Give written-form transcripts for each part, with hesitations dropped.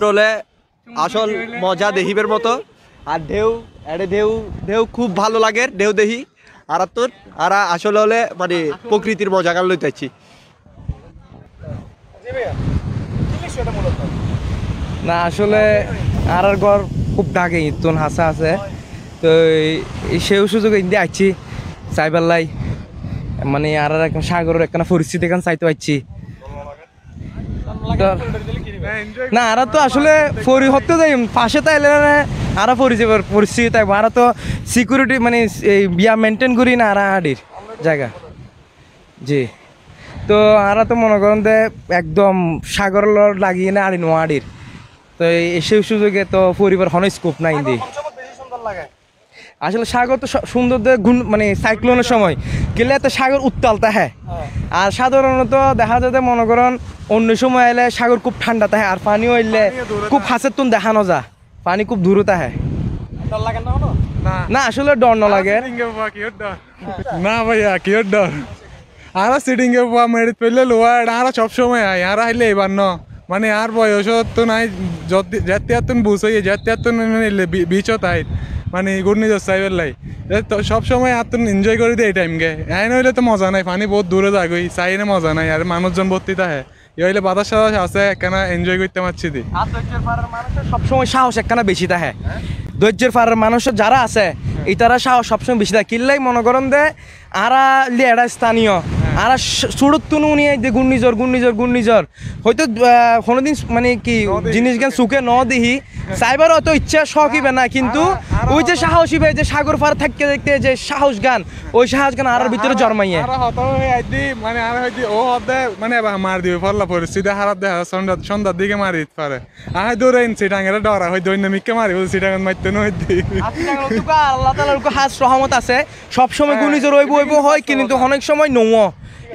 হলে আসল মজা দেখিবের মতো। আর ঢেউ এড়ে ঢেউ ঢেউ খুব ভালো লাগে ঢেউ দেখি। আর তোর আর আসলে হলে মানে প্রকৃতির মজা গান লইতে চাইছি না আসলে আর ঘর খুব ডাকে ইতুন হাসা আছে তো সেই সুযোগে ইন্দি আইছি চাইবার মানে আর সাগরের একখানা পরিস্থিতি এখানে চাইতে পারছি না আর তো আসলে হতে যাই পাশে তাইলে আর পরিস্থিতি থাকবো আর তো সিকিউরিটি মানে বিয়া মেনটেন করি না আর আডির জায়গা জি তো আর তো মনে করেন যে একদম সাগর লাগিয়ে না আড়ি নোয়া আডির তো সেই সুযোগে তো পরিবার হন স্কোপ নাই দি আসলে সাগর তো সুন্দর মানে সাইক্লোনের সময় গেলে তো সাগর উত্তালতা হ্যাঁ আর সাধারণত দেখা যায় মনে করেন অন্য সময় এলে সাগর খুব ঠান্ডা থাকে আর পানিও এলে খুব হাসের তুন দেখানো যা পানি খুব দূরতা হ্যাঁ না আসলে ডর না লাগে না ভাইয়া কি ডর আর সিটিং এ মেরিট পেলে লোয়ার আর সবসময় আয় আর আইলে এবার ন মানে আর বয়স তো নাই যেতে তুন বুঝ হইয়ে যেতে তুন বিচত আই মানে ঘূর্ণিঝড় সাইবের লাই সবসময় আর তুন এনজয় করে দিই এই টাইমকে আইন হইলে তো মজা নাই পানি বহুত দূরে যাগই চাইনে মজা নাই আর মানুষজন ভর্তি থাকে এ হইলে বাতাস সাতাস আছে একখানা এনজয় করতে পারছি দি সবসময় সাহস একখানা বেশি থাকে ধৈর্যের পাড়ার মানুষের যারা আছে এই তারা সাহস সবসময় বেশি থাকে কিনলেই মনে করেন দে আরা লিয়েরা স্থানীয় আর সুরতুন নিয়ে যে ঘূর্ণিঝড় হয়তো কোনোদিন মানে কি জিনিস জ্ঞান সুখে ন দেখি সাইবার অত ইচ্ছা শখিবে না কিন্তু ওই যে সাহসী ভাই যে সাগর পার থাকতে দেখতে যে সাহস গান ওই সাহস গান আর ভিতরে জন্মাইয়ে মানে আর হয়তো ও হতে মানে মার দিবে ফল্লা পরিস্থিতি হারাত দেখা সন্ধ্যার দিকে মারি দিতে পারে আয় দৌড়ে সিটাঙ্গের ডরা হয় দৈন্যমিককে মারি বলছি সিটাঙ্গ মারতে নয় আল্লাহ তাআলার হাস রহমত আছে সবসময় ঘূর্ণিঝড় হইব হয় কিন্তু অনেক সময় নৌ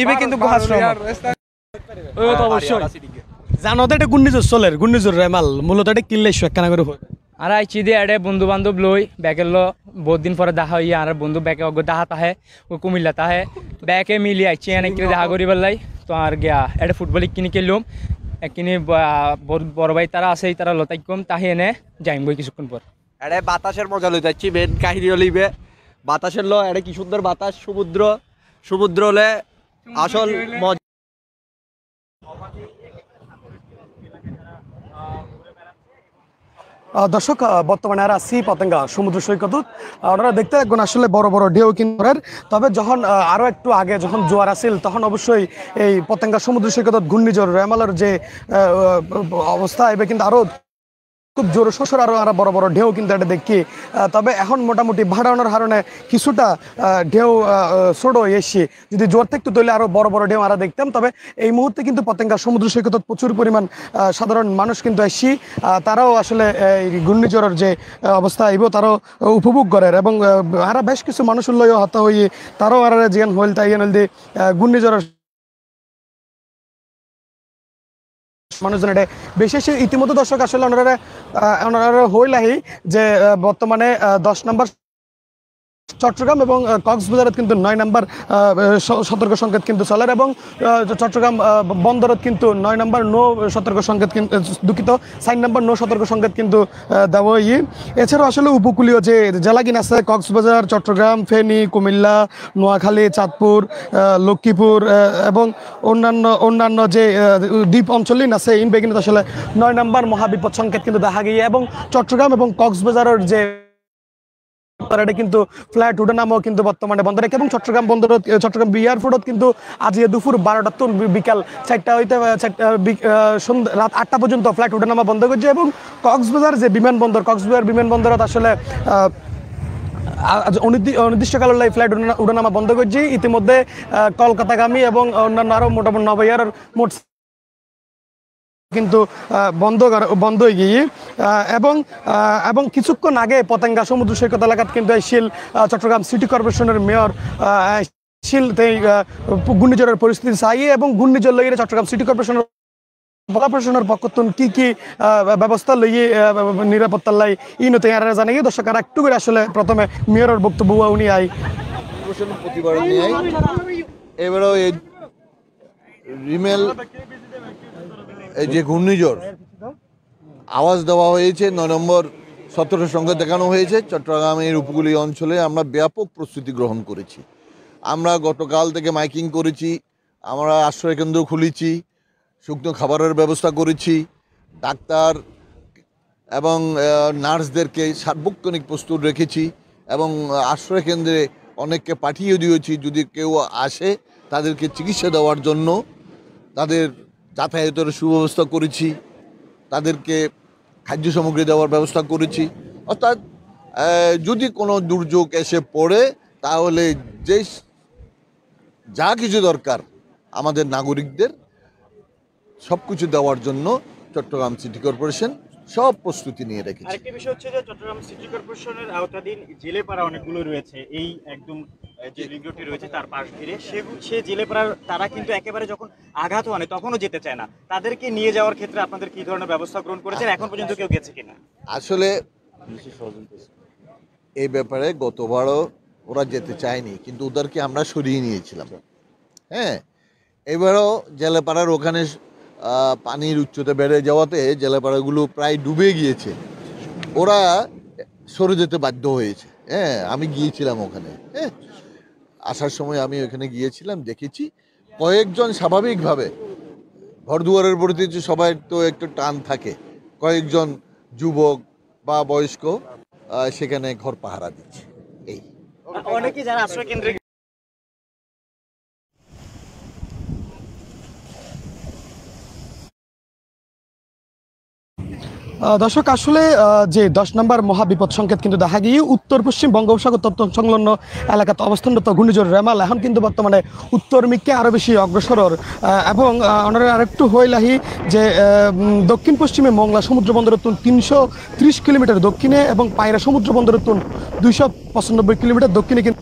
ইবে কিন্তু হাস রহমত অবশ্যই জানো তো এটা ঘূর্ণিঝড় মাল মূলত এটা কিনলে একখানা করে আর আইছি দিয়ে এডে বন্ধু বান্ধব লই ব্যাগের লো বহুত দিন পরে দেখা হইয়া আর বন্ধু ব্যাগে অগ্র দেখা তাহে ও কুমিল্লা তাহে ব্যাগে মিলিয়ে আইছি এনে কিনে দেখা করি বেলাই তো আর গিয়া এটা ফুটবল কিনে কিনলাম কিনে বড় ভাই তারা আছে তারা লতাই কম তাহে এনে যাইম বই কিছুক্ষণ পর এড়ে বাতাসের মজা লইতে চাইছি মেন কাহিনী লইবে বাতাসের লো এড়ে কি সুন্দর বাতাস সমুদ্র হলে আসল মজা দর্শক বর্তমানে আর আছি পতেঙ্গা সমুদ্র সৈকত ওনারা দেখতে থাকবেন আসলে বড় বড় ঢেউ কিন্তু তবে যখন আরও একটু আগে যখন জোয়ার আসিল তখন অবশ্যই এই পতেঙ্গা সমুদ্র সৈকত ঘূর্ণিঝড় রেমালের যে অবস্থা এবার কিন্তু আরও খুব জোর শ্বশুর আরো বড় বড় ঢেউ কিন্তু এটা দেখি তবে এখন মোটামুটি ভাড়ানোর কারণে কিছুটা ঢেউ ছোট এসছি যদি জোর থাকতো তাহলে আরো বড় বড় ঢেউ আমরা দেখতাম তবে এই মুহূর্তে কিন্তু পতেঙ্গা সমুদ্র সৈকত প্রচুর পরিমাণ সাধারণ মানুষ কিন্তু এসছি তারাও আসলে এই ঘূর্ণিঝড়ের যে অবস্থা এব তারাও উপভোগ করে এবং আরো বেশ কিছু মানুষের লইও হতা হইয়ে তারাও আর যেন হইল তাই দিয়ে ঘূর্ণিঝড়ের মানুষজন এটা বিশেষ ইতিমধ্যে দর্শক আসলে ওনারা হইলাহি যে বর্তমানে 10 নম্বর চট্টগ্রাম এবং কক্সবাজারত কিন্তু 9 নম্বর সতর্ক সংকেত কিন্তু চলে এবং চট্টগ্রাম বন্দরত কিন্তু 9 নম্বর নো সতর্ক সংকেত কিন্তু দুঃখিত 4 নম্বর নো সতর্ক সংকেত কিন্তু দেওয়া এছাড়াও আসলে উপকূলীয় যে জেলাগিন আছে কক্সবাজার চট্টগ্রাম ফেনী কুমিল্লা নোয়াখালী চাঁদপুর লক্ষ্মীপুর এবং অন্যান্য যে দ্বীপ অঞ্চলিন আছে ইনবে কিন্তু আসলে 9 নম্বর মহাবিপদ সংকেত কিন্তু দেখা গিয়ে এবং চট্টগ্রাম এবং কক্সবাজারের যে এটা কিন্তু ফ্লাইট উড়ানামও কিন্তু বর্তমানে বন্ধ রেখে এবং চট্টগ্রাম বন্দর চট্টগ্রাম এয়ারপোর্টত কিন্তু আজ দুপুর 12টা তো বিকাল 4টা হইতে রাত 8টা পর্যন্ত ফ্লাইট উড়ানামা বন্ধ করছে এবং কক্সবাজার যে কক্সবাজার বিমানবন্দরত আসলে অনির্দিষ্টকালের লাই ফ্লাইট উড়ানামা বন্ধ করছে ইতিমধ্যে কলকাতাগামী এবং অন্যান্য আরো মোটামুটি নবাইয়ার মোট কিন্তু বন্ধ হয়ে গিয়ে এবং কিছুক্ষণ আগে পতেঙ্গা সমুদ্র সৈকত এলাকাত কিন্তু চট্টগ্রাম সিটি কর্পোরেশনের মেয়র ঘূর্ণিঝড়ের পরিস্থিতি চাইয়ে এবং ঘূর্ণিঝড় লইয়ে চট্টগ্রাম সিটি কর্পোরেশনের পক্ষ কি কি ব্যবস্থা লইয়ে নিরাপত্তার লাই ইনতে জানাই দর্শক আর একটু করে আসলে প্রথমে মেয়রের বক্তব্য উনি এবারও রিমেল এই যে ঘূর্ণিঝড় আওয়াজ দেওয়া হয়েছে, 9 নম্বর 17 সংখ্যা দেখানো হয়েছে। চট্টগ্রামের উপকূলীয় অঞ্চলে আমরা ব্যাপক প্রস্তুতি গ্রহণ করেছি। আমরা গতকাল থেকে মাইকিং করেছি, আমরা আশ্রয়কেন্দ্র খুলেছি, শুকনো খাবারের ব্যবস্থা করেছি, ডাক্তার এবং নার্সদেরকে সার্বক্ষণিক প্রস্তুত রেখেছি এবং আশ্রয়কেন্দ্রে অনেককে পাঠিয়ে দিয়েছি, যদি কেউ আসে তাদেরকে চিকিৎসা দেওয়ার জন্য তাদের যাতায়াতের সুব্যবস্থা করেছি, তাদেরকে খাদ্য সামগ্রী দেওয়ার ব্যবস্থা করেছি। অর্থাৎ যদি কোনো দুর্যোগ এসে পড়ে তাহলে যা কিছু দরকার আমাদের নাগরিকদের সব কিছু দেওয়ার জন্য চট্টগ্রাম সিটি কর্পোরেশন সব প্রস্তুতি নিয়ে রেখেছে। আরেকটা বিষয় হচ্ছে যে চট্টগ্রাম সিটি কর্পোরেশনের আওতাধীন জেলেপাড়া অনেকগুলো রয়েছে, এই একদম যে লিগ্রটি রয়েছে তার পাশ ঘিরে, সে জেলেপাড়ার তারা কিন্তু একেবারে যখন আঘাত হয় তখনও যেতে চায় না। তাদেরকে নিয়ে যাওয়ার ক্ষেত্রে আপনাদের কি ধরনের ব্যবস্থা গ্রহণ করেছেন? এখন পর্যন্ত কেউ গেছে কিনা? আসলে এই ব্যাপারে গতবারও ওরা যেতে চায়নি, কিন্তু ওদেরকে আমরা সরিয়ে নিয়েছিলাম। হ্যাঁ, এবারও জেলেপাড়ার ওখানে পানির উচ্চতা বেড়ে যাওয়াতে জেলেপাড়াগুলো প্রায় ডুবে গিয়েছে, ওরা সরে যেতে বাধ্য হয়েছে। হ্যাঁ, আমি গিয়েছিলাম ওখানে, হ্যাঁ আসার সময় আমি ওখানে গিয়েছিলাম, দেখেছি কয়েকজন স্বাভাবিকভাবে ঘরদুয়ারের প্রতি সবাই তো একটু টান থাকে, কয়েকজন যুবক বা বয়স্ক সেখানে ঘর পাহারা দিচ্ছে। এই অনেকে যারা আশ্রয় কেন্দ্রে দর্শক আসলে যে 10 নম্বর মহাবিপদ সংকেত কিন্তু দেখা গিয়ে উত্তর পশ্চিম বঙ্গোপসাগর তত্ত্ব সংলগ্ন এলাকাতে অবস্থানরত ঘূর্ণিঝড় রেমাল এখন কিন্তু বর্তমানে উত্তর মিকে আরও বেশি অগ্রসর এবং ওনারা আরেকটু হইলাহি যে দক্ষিণ পশ্চিমে মংলা সমুদ্র বন্দর 330 কিলোমিটার দক্ষিণে এবং পায়রা সমুদ্র বন্দর 295 কিলোমিটার দক্ষিণে কিন্তু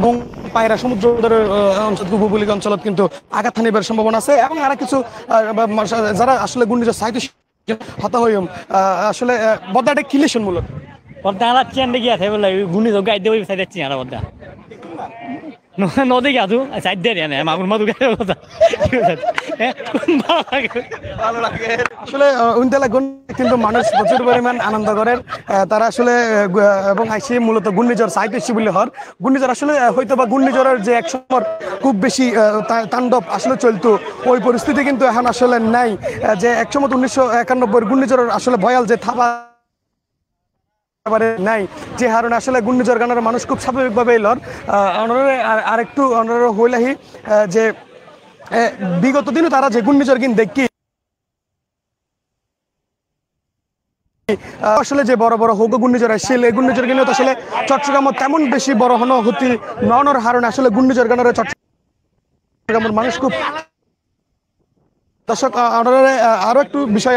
এবং পায়রা সমুদ্র উপকূলীয় অঞ্চলত কিন্তু আঘাত হানিবার সম্ভাবনা আছে এবং আরো কিছু যারা আসলে ঘূর্ণিঝড় সাহিত্য হতা হই আসলে বদাটা কিলেশন মূলত পদ্মা হালা চেন্ডে গিয়া থাকে বলে ঘূর্ণিঝড় গাইতে ওই সাইডে চিনারা পদ্মা নদী গাধু সাইড দিয়ে না মাগুর মাদু গায়ের কথা ভালো লাগে। আসলে উইন্টালা কিন্তু মানুষ প্রচুর পরিমাণ আনন্দ করেন তারা আসলে এবং আইসি মূলত ঘূর্ণিঝড় সাইটেসি বলে হর ঘূর্ণিঝড় আসলে হয়তো বা ঘূর্ণিঝড়ের যে এক সময় খুব বেশি তাণ্ডব আসলে চলতো ওই পরিস্থিতি কিন্তু এখন আসলে নাই, যে একসময় 1991 ঘূর্ণিঝড়ের আসলে ভয়াল যে থাবা নাই, যে কারণে আসলে ঘূর্ণিঝড় গানের মানুষ খুব স্বাভাবিকভাবে এলর আরেকটু হইলাহি যে বিগত দিনে তারা যে ঘূর্ণিঝড় কিন্তু দেখি আসলে যে বড় বড় হোক ঘূর্ণিঝড় আসছিল এই ঘূর্ণিঝড় কিন্তু আসলে চট্টগ্রামে তেমন বেশি বড় হন হতি নর হারণে আসলে ঘূর্ণিঝড় গানের চট্টগ্রামের মানুষ খুব দর্শক আরো একটু বিষয়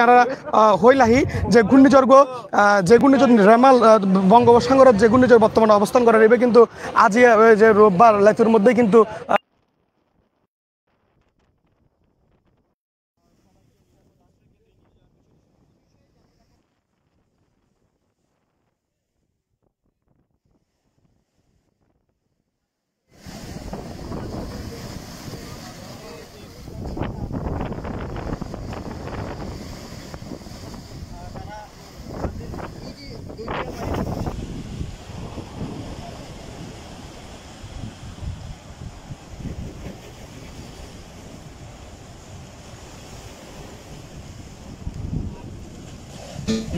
হইলাহি যে ঘূর্ণিঝড় রেমাল বঙ্গোপসাগরের যে ঘূর্ণিঝড় বর্তমানে অবস্থান করে এবার কিন্তু আজ যে রোববার লাইতুর মধ্যে কিন্তু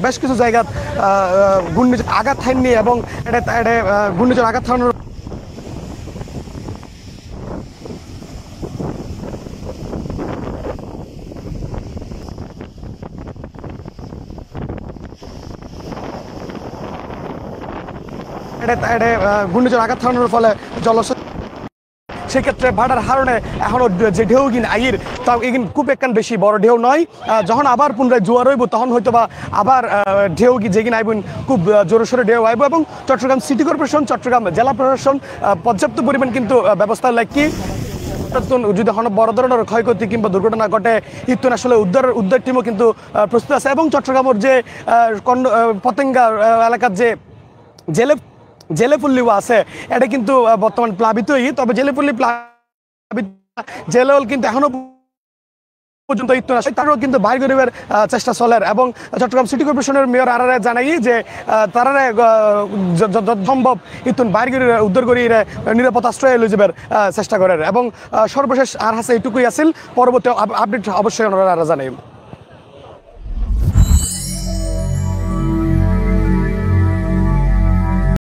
বেশ কিছু জায়গা ঘূর্ণিঝড় আঘাত হাননি এবং ঘূর্ণিঝড় আঘাত হানানোর ঘূর্ণিঝড় আঘাত হানানোর ফলে জলস্রোত সেক্ষেত্রে ভাড়ার হারণে এখনো যে ঢেউ কিন আইর তাও এগিন খুব একখান বেশি বড় ঢেউ নয়, যখন আবার পুনরায় জোয়ার হইব তখন হয়তো বা আবার ঢেউ যেগিন আইবেন খুব জোরে সোরে ঢেউ আইব এবং চট্টগ্রাম সিটি কর্পোরেশন চট্টগ্রাম জেলা প্রশাসন পর্যাপ্ত পরিমাণ কিন্তু ব্যবস্থা লাগি যদি বড় ধরনের ক্ষয়ক্ষতি কিংবা দুর্ঘটনা ঘটে ইত্যুন আসলে উদ্ধার টিমও কিন্তু প্রস্তুত আছে এবং চট্টগ্রামের যে পতেঙ্গা এলাকার যে জেলেপল্লিও আছে এটা কিন্তু বর্তমান প্লাবিতই, তবে জেলেপল্লি প্লাবিত জেলেও কিন্তু এখনো পর্যন্ত ইত্যুন আসে তারাও কিন্তু বাইর করিবার চেষ্টা চলে এবং চট্টগ্রাম সিটি কর্পোরেশনের মেয়র আরারে জানাই যে তারারে সম্ভব ইত্যুন বাইর করে উদ্ধার করি নিরাপদ আশ্রয় লই যাবার চেষ্টা করেন এবং সর্বশেষ আর হাসে এইটুকুই আছিল পরবর্তী আপডেট অবশ্যই ওনারা জানাই।